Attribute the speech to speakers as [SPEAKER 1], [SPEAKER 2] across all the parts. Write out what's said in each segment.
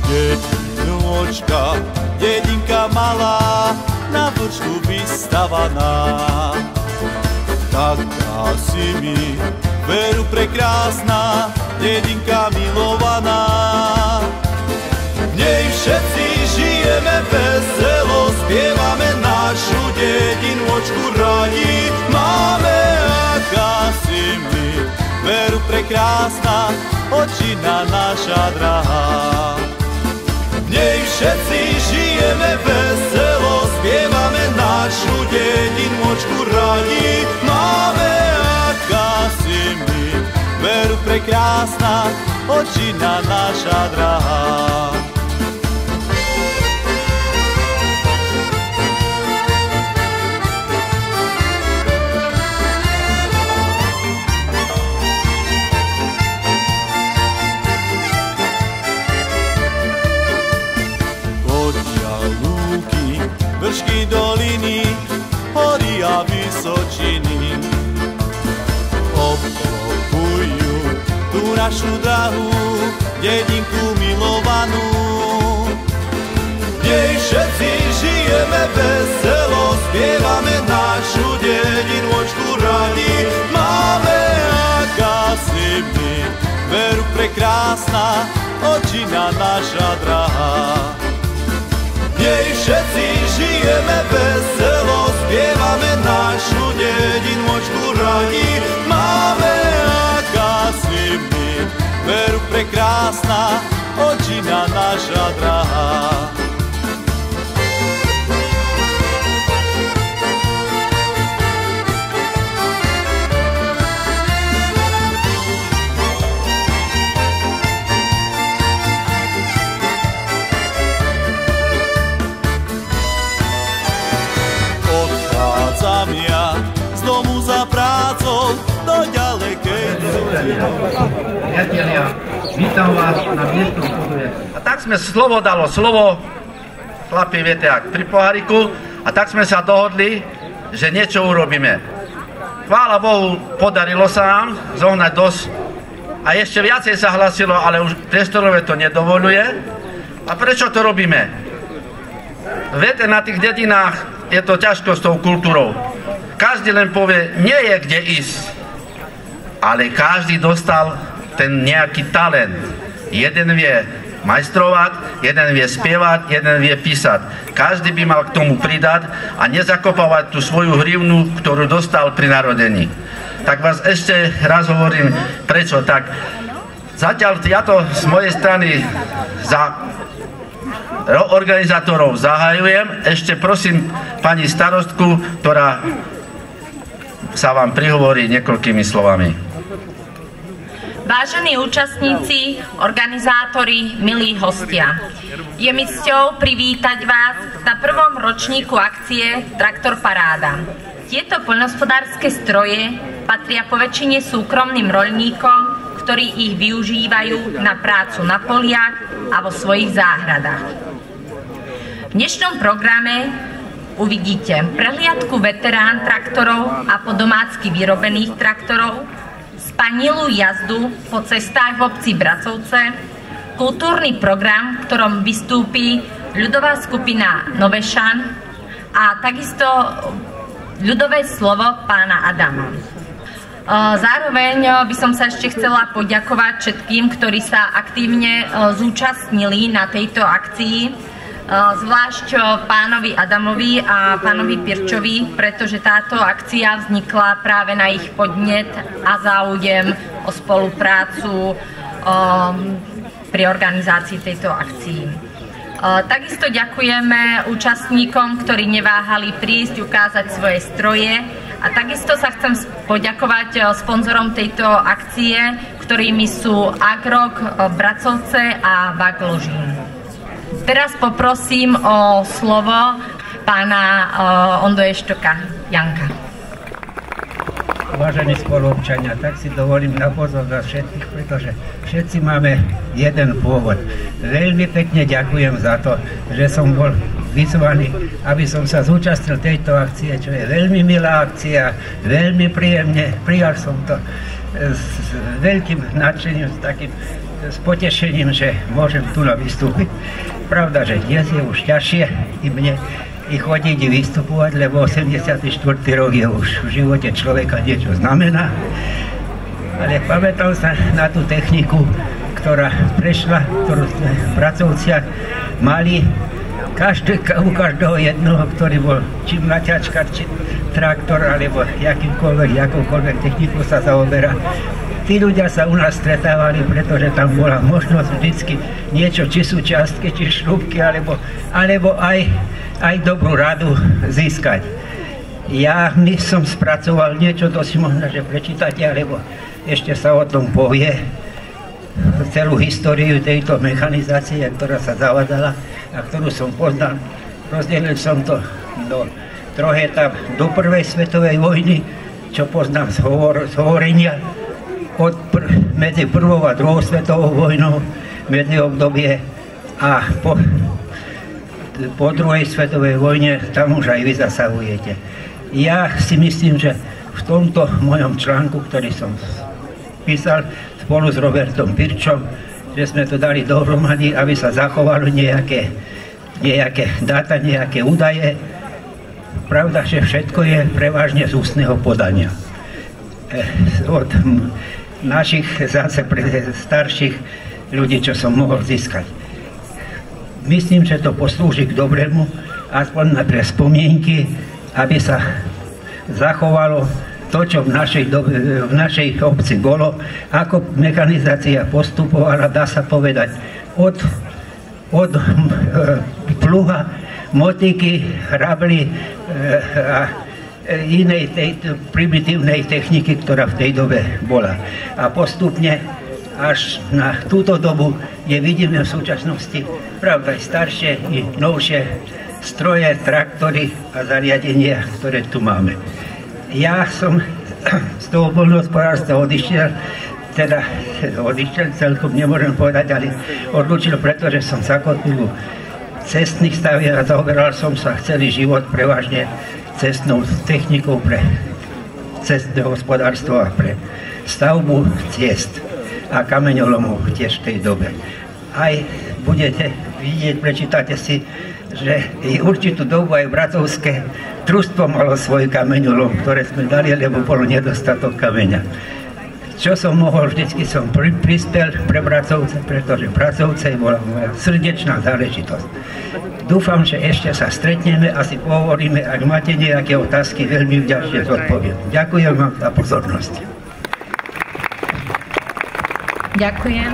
[SPEAKER 1] dedinôčka, dedinka malá, na vršku vystavaná. Taká si mi, veru prekrásna, dedinka milovaná. V nej všetci žijeme veselo, spievame našu dedinôčku radi. Máme, aká si mi, veru prekrásna, očina naša drahá. V nej všetci žijeme veselo, spievame našu dedinôčku radi. Máme, aká si mi, veru prekrásna, očina naša drahá. Vršky, doliny, hory a vysočiny obklopujú tú našu drahú dedinku milovanú. V nej všetci žijeme veselo, spievame našu dedinôčku radi. Máme, aká si mi, veru prekrásna, očina naša drahá. V nej všetci žijeme veselo, spievame našu dedinôčku radi. Máme, aká si mi, veru prekrásna, očina naša drahá. Ja z domu za prácou do ďalekej.
[SPEAKER 2] Priatelia, vítam vás na dnešnom poduje. A tak sme slovo dalo slovo, chlapi, viete jak, pri poháriku, a tak sme sa dohodli, že niečo urobíme. Chvála Bohu, podarilo sa nám zohnať dosť a ešte viacej sa hlasilo, ale už priestorové to nedovoľuje. A prečo to robíme? Viete, na tých dedinách je to ťažko s tou kultúrou. Každý len povie, nie je kde ísť. Ale každý dostal ten nejaký talent. Jeden vie majstrovať, jeden vie spievať, jeden vie písať. Každý by mal k tomu pridať a nezakopávať tú svoju hrivnu, ktorú dostal pri narodení. Tak vás ešte raz hovorím, prečo tak. Zatiaľ ja to z mojej strany za organizátorov zahajujem. Ešte prosím pani starostku, ktorá sa vám prihovorí niekoľkými slovami.
[SPEAKER 3] Vážení účastníci, organizátori, milí hostia, je mi cťou privítať vás na prvom ročníku akcie Traktor Paráda. Tieto poľnohospodárske stroje patria poväčšine súkromným roľníkom, ktorí ich využívajú na prácu na poliach a vo svojich záhradách. V dnešnom programe uvidíte prehliadku veterán traktorov a po domácky vyrobených traktorov, spanilú jazdu po cestách v obci Bracovce, kultúrny program, v ktorom vystúpi ľudová skupina Novešan a takisto ľudové slovo pána Adama. Zároveň by som sa ešte chcela poďakovať všetkým, ktorí sa aktívne zúčastnili na tejto akcii, zvlášť pánovi Adamovi a pánovi Pirčovi, pretože táto akcia vznikla práve na ich podnet a záujem o spoluprácu pri organizácii tejto akcii. Takisto ďakujeme účastníkom, ktorí neváhali prísť, ukázať svoje stroje, a takisto sa chcem poďakovať sponzorom tejto akcie, ktorými sú Agrok Bracovce a Vagložín. Teraz poprosím o slovo pána Ondoještoka Janka.
[SPEAKER 4] Vážení spoluobčania, tak si dovolím na pozor za všetkých, pretože všetci máme jeden pôvod. Veľmi pekne ďakujem za to, že som bol vyzvaný, aby som sa zúčastnil tejto akcie, čo je veľmi milá akcia, veľmi príjemne, prijal som to s veľkým nadšením, s takým s potešením, že môžem tu vystúpiť. Pravda, že dnes je už ťažšie i mne i chodiť i vystupovať, lebo 84. rok je už v živote človeka niečo znamená. Ale pamätám sa na tú techniku, ktorá prešla, ktorú sme v Bracovciach mali. U každého jednoho, ktorý bol či mlaťačka, či traktor, alebo jakoukoľvek techniku sa zaoberá. Tí ľudia sa u nás stretávali, pretože tam bola možnosť vždycky niečo, či sú čiastky, či šrúbky, alebo aj dobrú radu získať. Ja som spracoval niečo, to si možno, že prečítate, alebo ešte sa o tom povie, celú históriu tejto mechanizácie, ktorá sa zavádzala a ktorú som poznal. Rozdelil som to do 3 etap do prvej svetovej vojny, čo poznám z hovorenia, medzi prvou a druhou svetovou vojnou, medzi obdobie a po druhej svetovej vojne, tam už aj vy zasahujete. Ja si myslím, že v tomto mojom článku, ktorý som písal spolu s Robertom Pirčom, že sme to dali dohromady, aby sa zachovalo nejaké dáta, nejaké údaje. Pravda, že všetko je prevažne z ústneho podania. Od našich zase starších ľudí, čo som mohol získať. Myslím, že to poslúži k dobrému, aspoň pre spomienky, aby sa zachovalo to, čo v našej obci bolo, ako mechanizácia postupovala, dá sa povedať, od pluha, motiky, hrably a inej primitívnej techniky, ktorá v tej dobe bola. A postupne až na túto dobu vidíme v súčasnosti, pravda, aj staršie i novšie stroje, traktory a zariadenia, ktoré tu máme. Ja som z toho poľnohospodárstva odišiel celkom nemôžem povedať, ale odlúčil, pretože som zakotvil cestných stavieb a zaoberal som sa celý život prevažne cestnou technikou pre cestné hospodárstvo a pre stavbu ciest a kameňolomov tiež v tej dobe. Aj budete vidieť, prečítate si, že určitú dobu aj Bracovské družstvo malo svoj kameňolom, ktoré sme dali, lebo bol nedostatok kameňa. Čo som mohol, vždycky som prispel pre Bracovce, pretože Bracovce bola moja srdečná záležitosť. Dúfam, že ešte sa stretneme a si pohovoríme, ak máte nejaké otázky, veľmi vďačne zodpoviem. Ďakujem vám za pozornosť.
[SPEAKER 3] Ďakujem.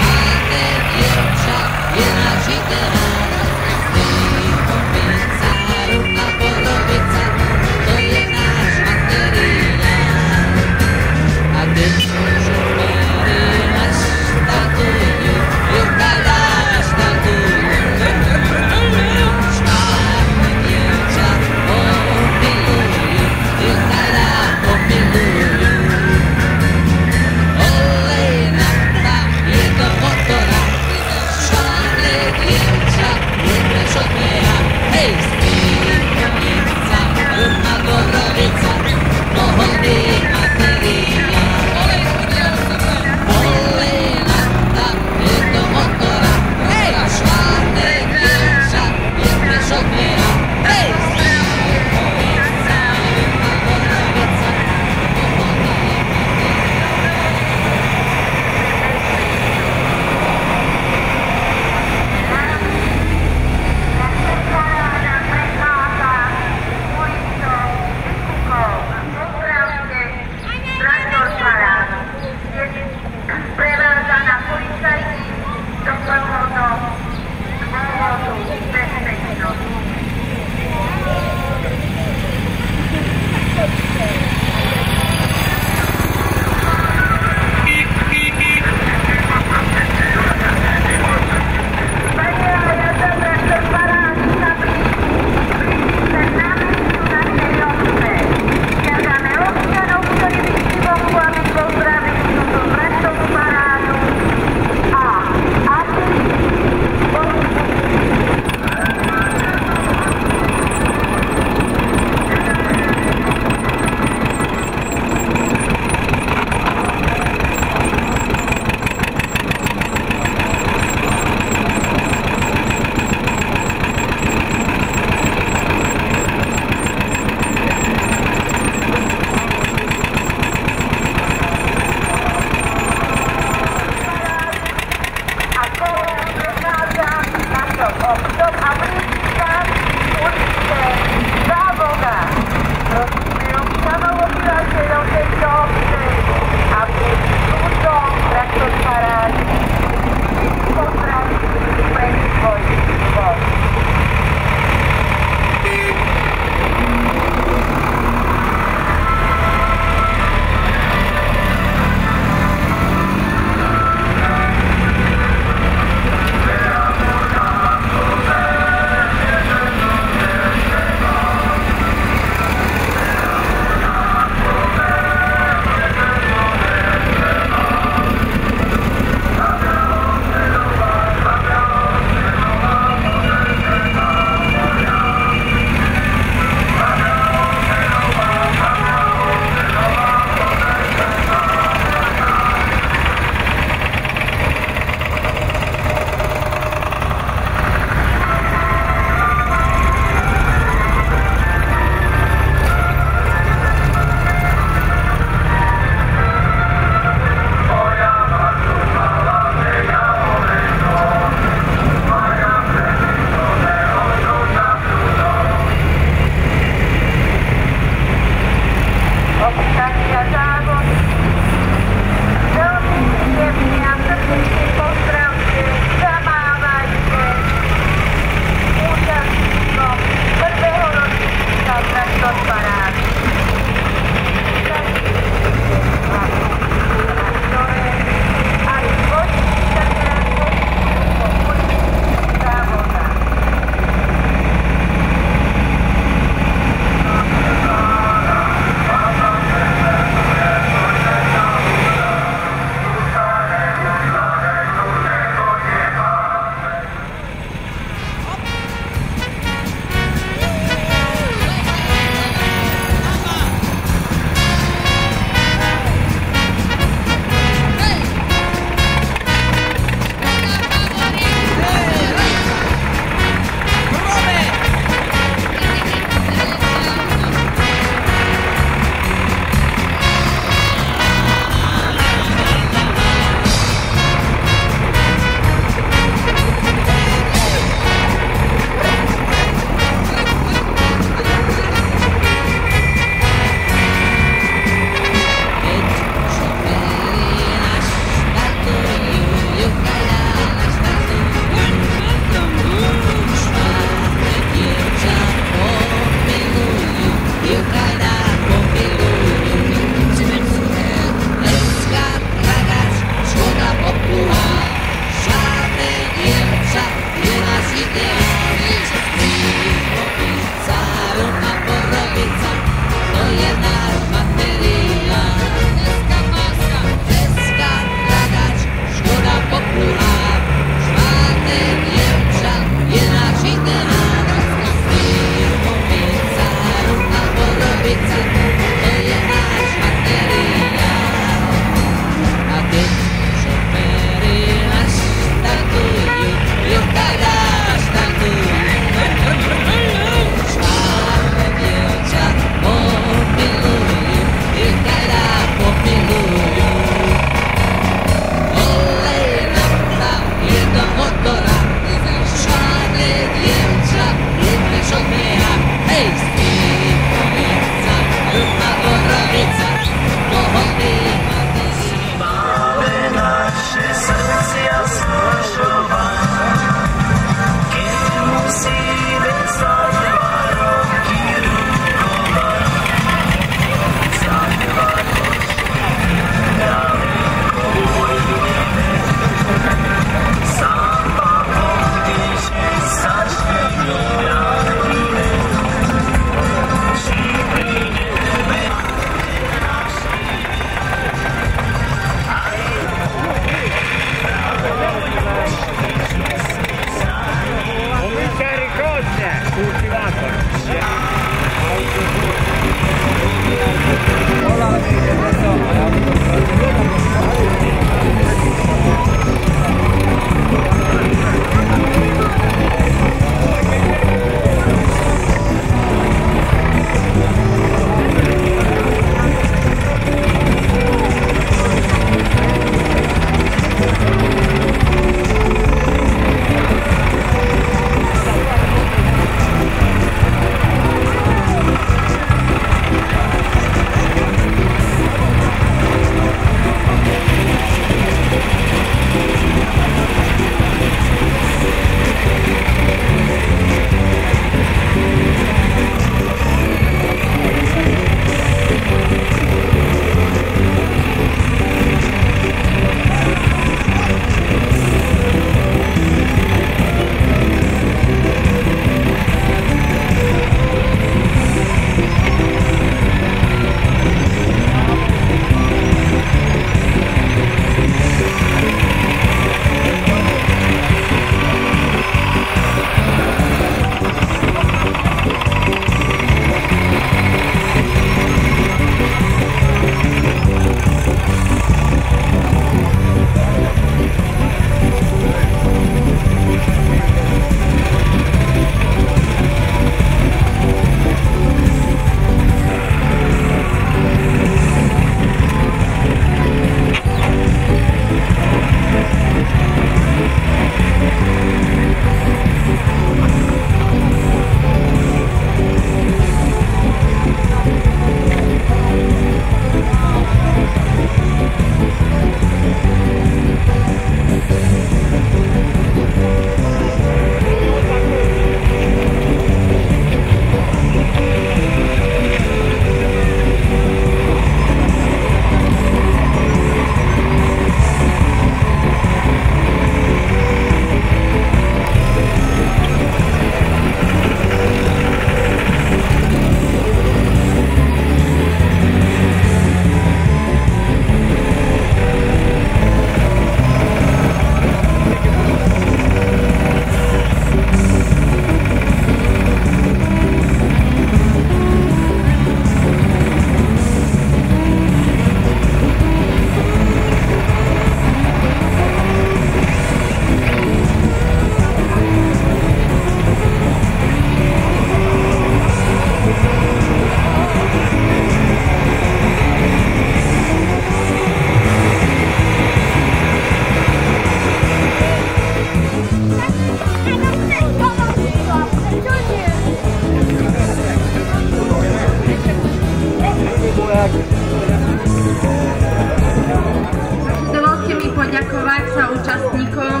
[SPEAKER 3] Dovolte mi poďakovať sa účastníkom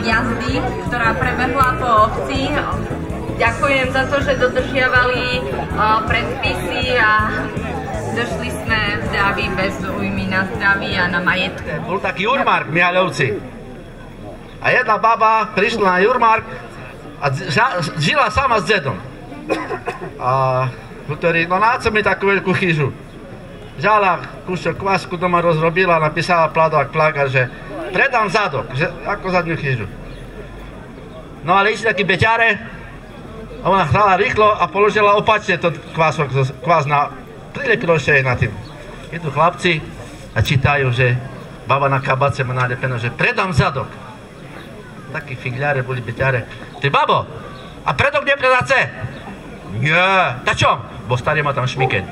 [SPEAKER 3] jazdy, ktorá prebehla po obci. Ďakujem za to, že dodržiavali predpisy a došli sme zdraví, bez újmy na zdraví a na majetku.
[SPEAKER 2] Bol taký Jurmark v Mihaľovci. A jedna baba prišla na Jurmark a žila sama s dedom. A ktorý, no na co mi takú veľkú chyžu? Žala kúšok kvásku doma rozrobila, napísala plagát, že predám zadok, že ako zadnú chyžu. No ale išli takí beťare a ona hrala rýchlo a položila opačne to kvás na prilepilo ešte na tým. Idú chlapci a čítajú, že baba na kabace má nalepeno, že predám zadok. Takí figľare boli beťare. Ty babo, a predok nepredáce? Nie. Ta čom? Bo starý má tam šmikeň.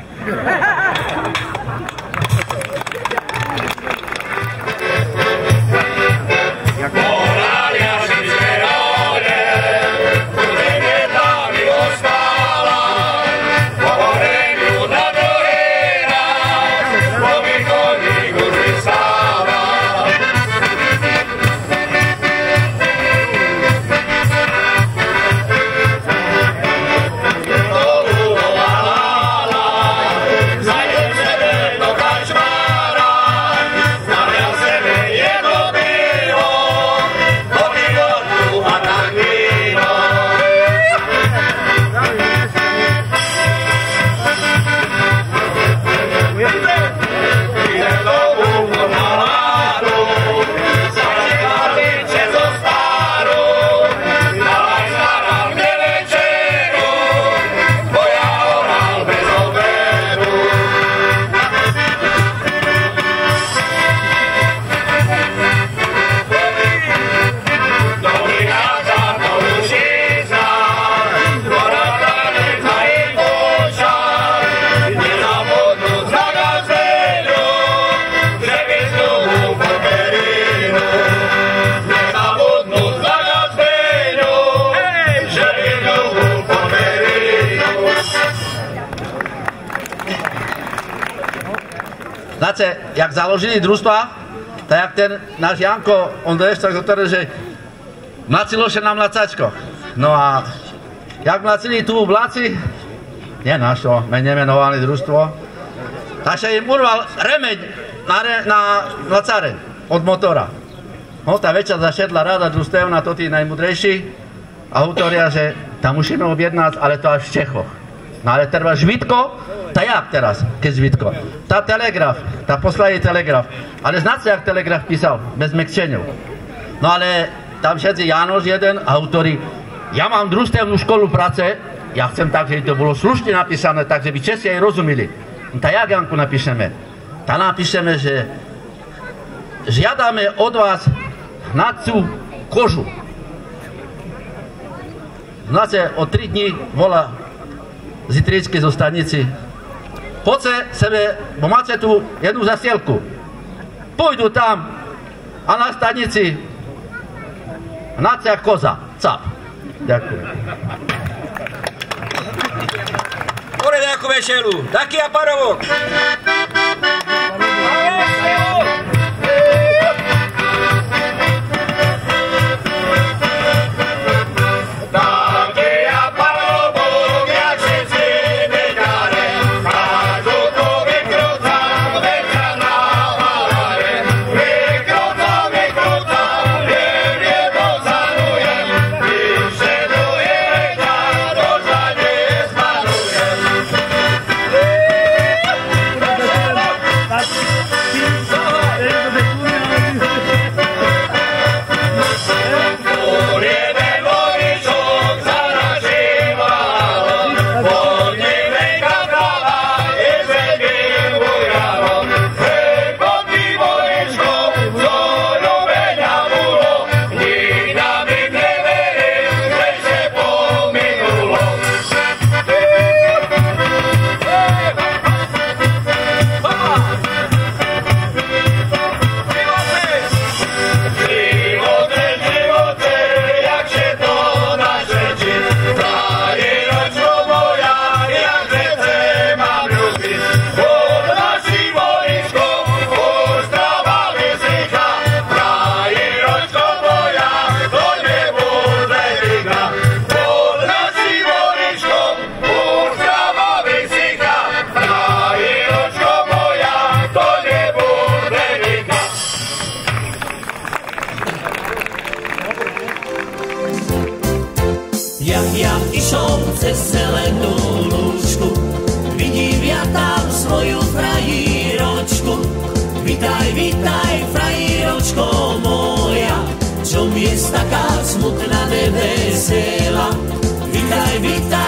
[SPEAKER 2] Znáte, jak založili družstva, tak jak ten náš Janko, on doježdžal, že mlacilo še na mlacačkoch. No a jak mlacili tu v Blaci, nie našo, my nemenovali družstvo, tak še im urval remeň na mlacare od motora. No tá večer zašedla rada družstevna, to tí najmudrejší, a hovoria, že tam musíme objednať, ale to až v Čechoch. No ale treba Žvitko, tá jak teraz, keď Žvitko? Tá telegraf, tá poslali telegraf. Ale znáte, jak telegraf písal? Bez mekčeňov. No ale tam všetci Jánoš jeden a autori, ja mám družstevnú školu práce, ja chcem tak, že to bolo slušne napísané, takže by Česi aj rozumeli. No tá jak, Janku, napíšeme? Tá napíšeme, že žiadame od vás hnacú kožu. Znáte, o 3 dní volá Zitričky zo stanici. Poďte sebe, bo máte tu jednu zasielku. Pôjdu tam a na stanici hnacia koza. Cap. Ďakujem.
[SPEAKER 5] Pore nejakú vešelu. Taký a parovok.
[SPEAKER 6] Lásečko moja, čo mi je taká smutná, nevesela. Vitaj, vitaj.